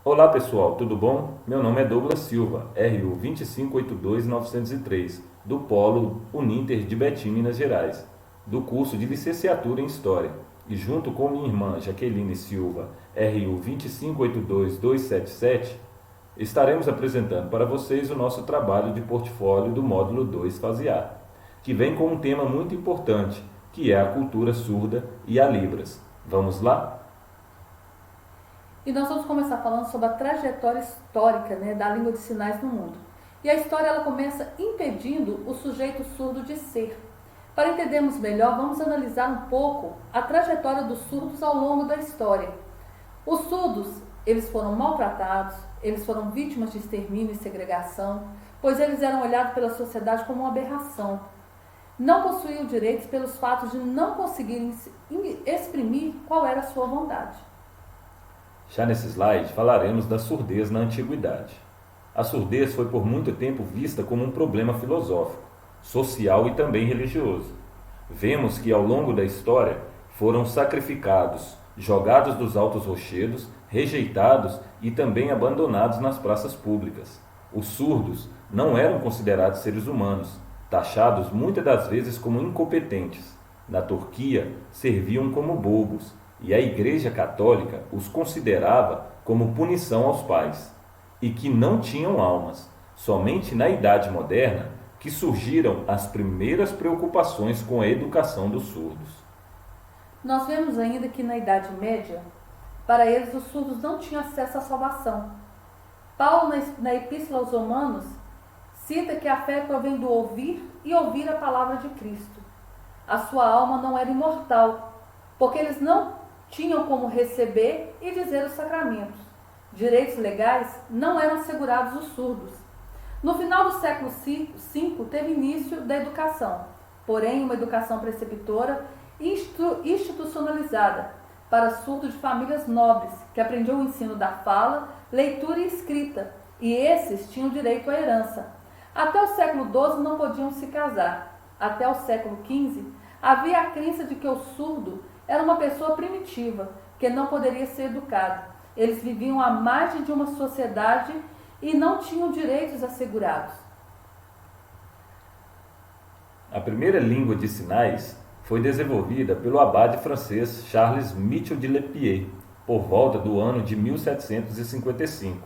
Olá pessoal, tudo bom? Meu nome é Douglas Silva, RU 2582903, do Polo Uninter de Betim, Minas Gerais, do curso de Licenciatura em História, e junto com minha irmã Jaqueline Silva, RU 2582277, estaremos apresentando para vocês o nosso trabalho de portfólio do módulo 2 Fase A, que vem com um tema muito importante, que é a cultura surda e a Libras. Vamos lá? E nós vamos começar falando sobre a trajetória histórica, da língua de sinais no mundo. E a história ela começa impedindo o sujeito surdo de ser. Para entendermos melhor, vamos analisar um pouco a trajetória dos surdos ao longo da história. Os surdos, eles foram maltratados, eles foram vítimas de extermínio e segregação, pois eles eram olhados pela sociedade como uma aberração. Não possuíam direitos pelos fatos de não conseguirem exprimir qual era a sua vontade. Já nesse slide falaremos da surdez na antiguidade. A surdez foi por muito tempo vista como um problema filosófico, social e também religioso. Vemos que ao longo da história foram sacrificados, jogados dos altos rochedos, rejeitados e também abandonados nas praças públicas. Os surdos não eram considerados seres humanos, taxados muitas das vezes como incompetentes. Na Turquia, serviam como bobos, e a Igreja Católica os considerava como punição aos pais, e que não tinham almas. Somente na Idade Moderna que surgiram as primeiras preocupações com a educação dos surdos. Nós vemos ainda que na Idade Média, para eles os surdos não tinham acesso à salvação. Paulo, na Epístola aos Romanos, cita que a fé provém do ouvir e ouvir a palavra de Cristo. A sua alma não era imortal, porque eles não tinham como receber e dizer os sacramentos. Direitos legais não eram assegurados aos surdos. No final do século V teve início da educação, porém uma educação preceptora e institucionalizada para surdos de famílias nobres, que aprendiam o ensino da fala, leitura e escrita, e esses tinham direito à herança. Até o século XII não podiam se casar. Até o século XV havia a crença de que o surdo era uma pessoa primitiva, que não poderia ser educado. Eles viviam à margem de uma sociedade e não tinham direitos assegurados. A primeira língua de sinais foi desenvolvida pelo abade francês Charles Michel de Lépierre, por volta do ano de 1755.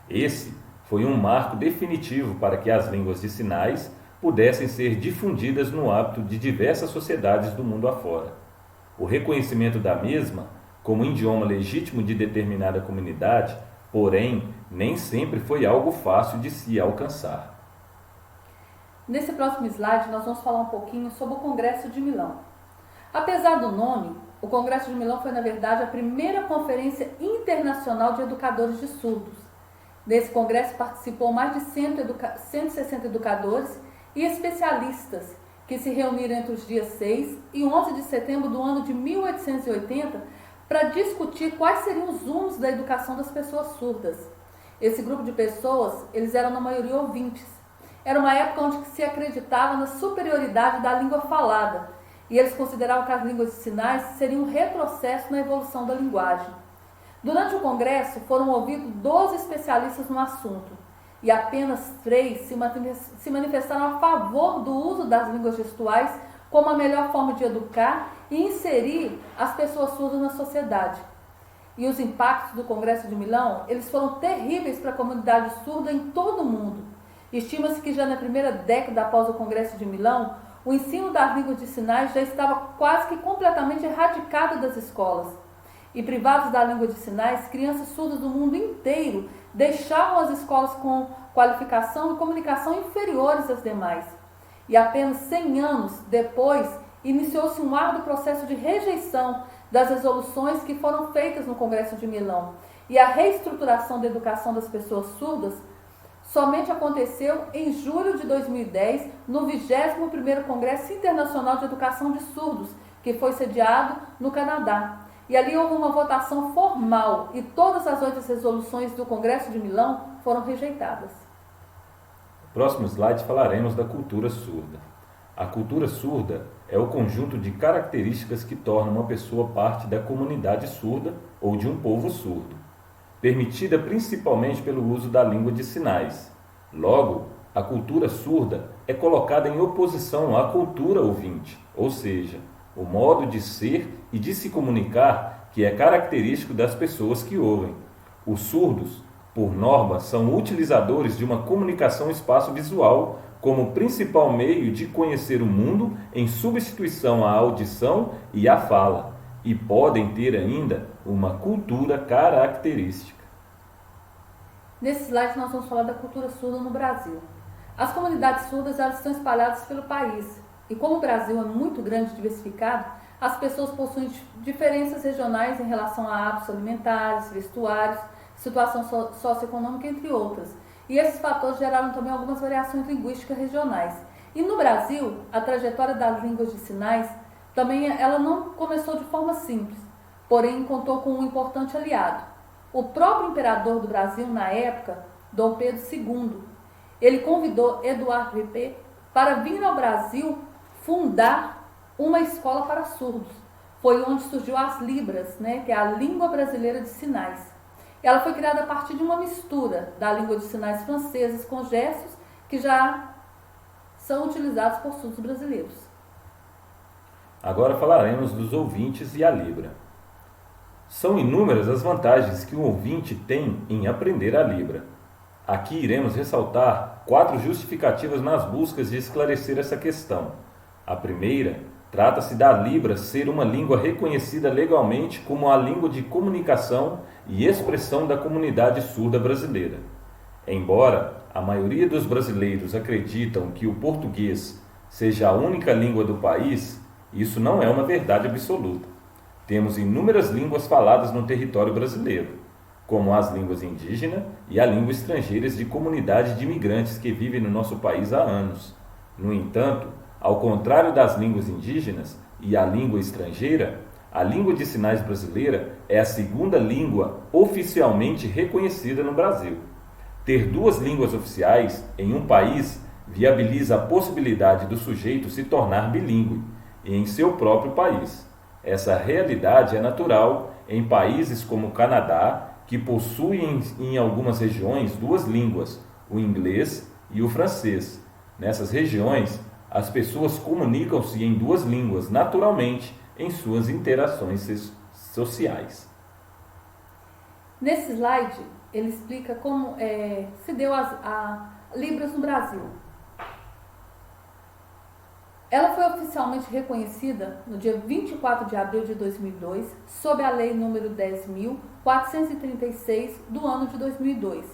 Esse foi um marco definitivo para que as línguas de sinais pudessem ser difundidas no âmbito de diversas sociedades do mundo afora. O reconhecimento da mesma como idioma legítimo de determinada comunidade, porém, nem sempre foi algo fácil de se alcançar. Nesse próximo slide, nós vamos falar um pouquinho sobre o Congresso de Milão. Apesar do nome, o Congresso de Milão foi, na verdade, a primeira conferência internacional de educadores de surdos. Nesse congresso participou mais de 160 educadores e especialistas, que se reuniram entre os dias 6 e 11 de setembro do ano de 1880 para discutir quais seriam os rumos da educação das pessoas surdas. Esse grupo de pessoas, eles eram na maioria ouvintes. Era uma época onde se acreditava na superioridade da língua falada, e eles consideravam que as línguas de sinais seriam um retrocesso na evolução da linguagem. Durante o congresso foram ouvidos 12 especialistas no assunto, e apenas 3 se manifestaram a favor do uso das línguas gestuais como a melhor forma de educar e inserir as pessoas surdas na sociedade. E os impactos do Congresso de Milão, eles foram terríveis para a comunidade surda em todo o mundo. Estima-se que já na primeira década após o Congresso de Milão, o ensino das línguas de sinais já estava quase que completamente erradicado das escolas. E privados da língua de sinais, crianças surdas do mundo inteiro deixavam as escolas com qualificação e comunicação inferiores às demais. E apenas 100 anos depois, iniciou-se um árduo processo de rejeição das resoluções que foram feitas no Congresso de Milão. E a reestruturação da educação das pessoas surdas somente aconteceu em julho de 2010, no 21º Congresso Internacional de Educação de Surdos, que foi sediado no Canadá. E ali houve uma votação formal e todas as 8 resoluções do Congresso de Milão foram rejeitadas. No próximo slide falaremos da cultura surda. A cultura surda é o conjunto de características que tornam uma pessoa parte da comunidade surda ou de um povo surdo. permitida principalmente pelo uso da língua de sinais. Logo, a cultura surda é colocada em oposição à cultura ouvinte, ou seja, o modo de ser e de se comunicar que é característico das pessoas que ouvem. Os surdos, por norma, são utilizadores de uma comunicação espaço-visual como principal meio de conhecer o mundo em substituição à audição e à fala, e podem ter ainda uma cultura característica. Nesse slide nós vamos falar da cultura surda no Brasil. As comunidades surdas elas estão espalhadas pelo país e como o Brasil é muito grande e diversificado, as pessoas possuem diferenças regionais em relação a hábitos alimentares, vestuários, situação socioeconômica, entre outras. E esses fatores geraram também algumas variações linguísticas regionais. E no Brasil, a trajetória das línguas de sinais também ela não começou de forma simples, porém contou com um importante aliado. O próprio imperador do Brasil na época, Dom Pedro II, ele convidou Eduardo Ripé para vir ao Brasil fundar uma escola para surdos. Foi onde surgiu as Libras, que é a língua brasileira de sinais. Ela foi criada a partir de uma mistura da língua de sinais franceses com gestos que já são utilizados por surdos brasileiros. Agora falaremos dos ouvintes e a Libra. São inúmeras as vantagens que o ouvinte tem em aprender a Libra. Aqui iremos ressaltar 4 justificativas nas buscas de esclarecer essa questão. A primeira trata-se da Libra ser uma língua reconhecida legalmente como a língua de comunicação e expressão da comunidade surda brasileira. Embora a maioria dos brasileiros acreditam que o português seja a única língua do país, isso não é uma verdade absoluta. Temos inúmeras línguas faladas no território brasileiro, como as línguas indígenas e a língua estrangeiras de comunidades de imigrantes que vivem no nosso país há anos. No entanto, ao contrário das línguas indígenas e a língua estrangeira, a língua de sinais brasileira é a segunda língua oficialmente reconhecida no Brasil. Ter 2 línguas oficiais em um país viabiliza a possibilidade do sujeito se tornar bilíngue em seu próprio país. Essa realidade é natural em países como o Canadá, que possuem em algumas regiões 2 línguas, o inglês e o francês. Nessas regiões, as pessoas comunicam-se em 2 línguas naturalmente em suas interações sociais. Nesse slide, ele explica como se deu a Libras no Brasil. Ela foi oficialmente reconhecida no dia 24 de abril de 2002, sob a Lei nº 10.436 do ano de 2002.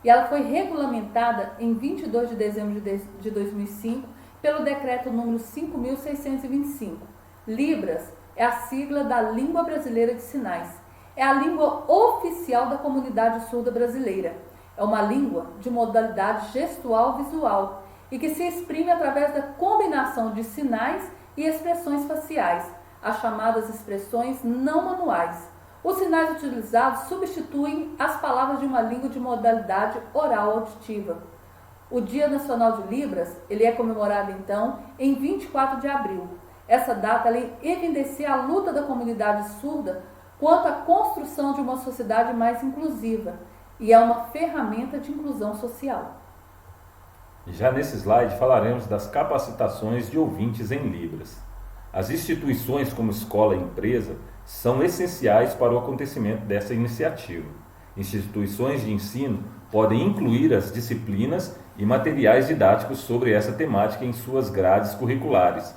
E ela foi regulamentada em 22 de dezembro de 2005 pelo Decreto número 5.625. Libras é a sigla da Língua Brasileira de Sinais. É a língua oficial da comunidade surda brasileira. É uma língua de modalidade gestual-visual e que se exprime através da combinação de sinais e expressões faciais, as chamadas expressões não manuais. Os sinais utilizados substituem as palavras de uma língua de modalidade oral-auditiva. O Dia Nacional de Libras ele é comemorado, então, em 24 de abril. Essa data evidencia a luta da comunidade surda quanto à construção de uma sociedade mais inclusiva e é uma ferramenta de inclusão social. Já nesse slide falaremos das capacitações de ouvintes em Libras. As instituições como escola e empresa são essenciais para o acontecimento dessa iniciativa. Instituições de ensino podem incluir as disciplinas e materiais didáticos sobre essa temática em suas grades curriculares.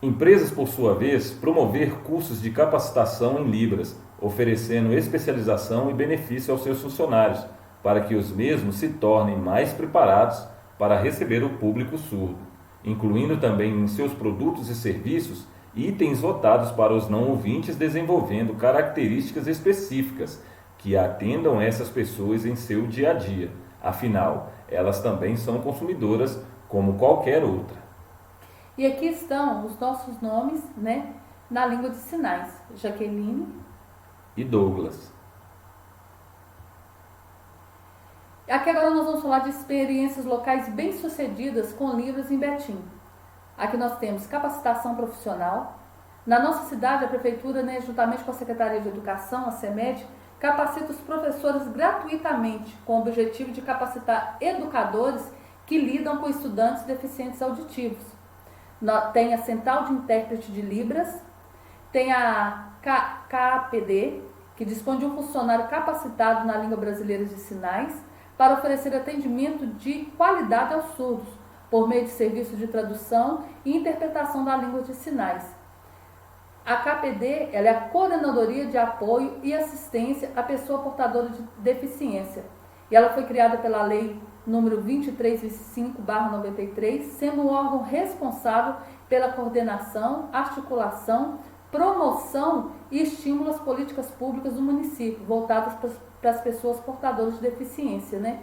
Empresas, por sua vez, promover cursos de capacitação em Libras, oferecendo especialização e benefício aos seus funcionários, para que os mesmos se tornem mais preparados para receber o público surdo, incluindo também em seus produtos e serviços itens votados para os não ouvintes, desenvolvendo características específicas que atendam essas pessoas em seu dia a dia. Afinal, elas também são consumidoras como qualquer outra. E aqui estão os nossos nomes, na língua de sinais: Jaqueline e Douglas. Aqui agora nós vamos falar de experiências locais bem-sucedidas com Libras em Betim. Aqui nós temos capacitação profissional, Na nossa cidade, a Prefeitura, né, juntamente com a Secretaria de Educação, a CEMED, capacita os professores gratuitamente, com o objetivo de capacitar educadores que lidam com estudantes deficientes auditivos. Tem a Central de Intérprete de Libras, tem a KAPD, que dispõe de um funcionário capacitado na língua brasileira de sinais para oferecer atendimento de qualidade aos surdos, por meio de serviços de tradução e interpretação da língua de sinais. A KPD ela é a Coordenadoria de Apoio e Assistência à Pessoa Portadora de Deficiência. E ela foi criada pela Lei número 2325/93, sendo um órgão responsável pela coordenação, articulação, promoção e estímulo às políticas públicas do município, voltadas para as pessoas portadoras de deficiência, né?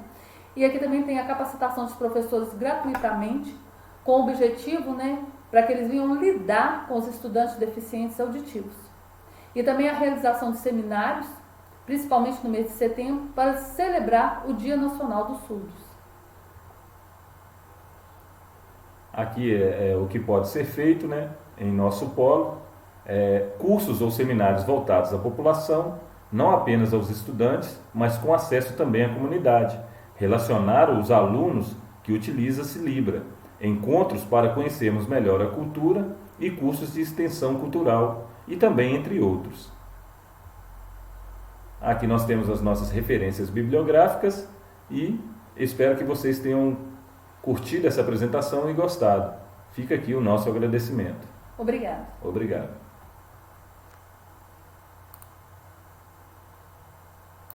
E aqui também tem a capacitação dos professores gratuitamente, com o objetivo, né, para que eles venham lidar com os estudantes deficientes auditivos. E também a realização de seminários, principalmente no mês de setembro, para celebrar o Dia Nacional dos Surdos. Aqui é o que pode ser feito, né, em nosso polo, cursos ou seminários voltados à população, não apenas aos estudantes, mas com acesso também à comunidade, relacionar os alunos que utilizam-se Libra, encontros para conhecermos melhor a cultura e cursos de extensão cultural e também entre outros. Aqui nós temos as nossas referências bibliográficas e espero que vocês tenham curtido essa apresentação e gostado. Fica aqui o nosso agradecimento. Obrigada. Obrigado.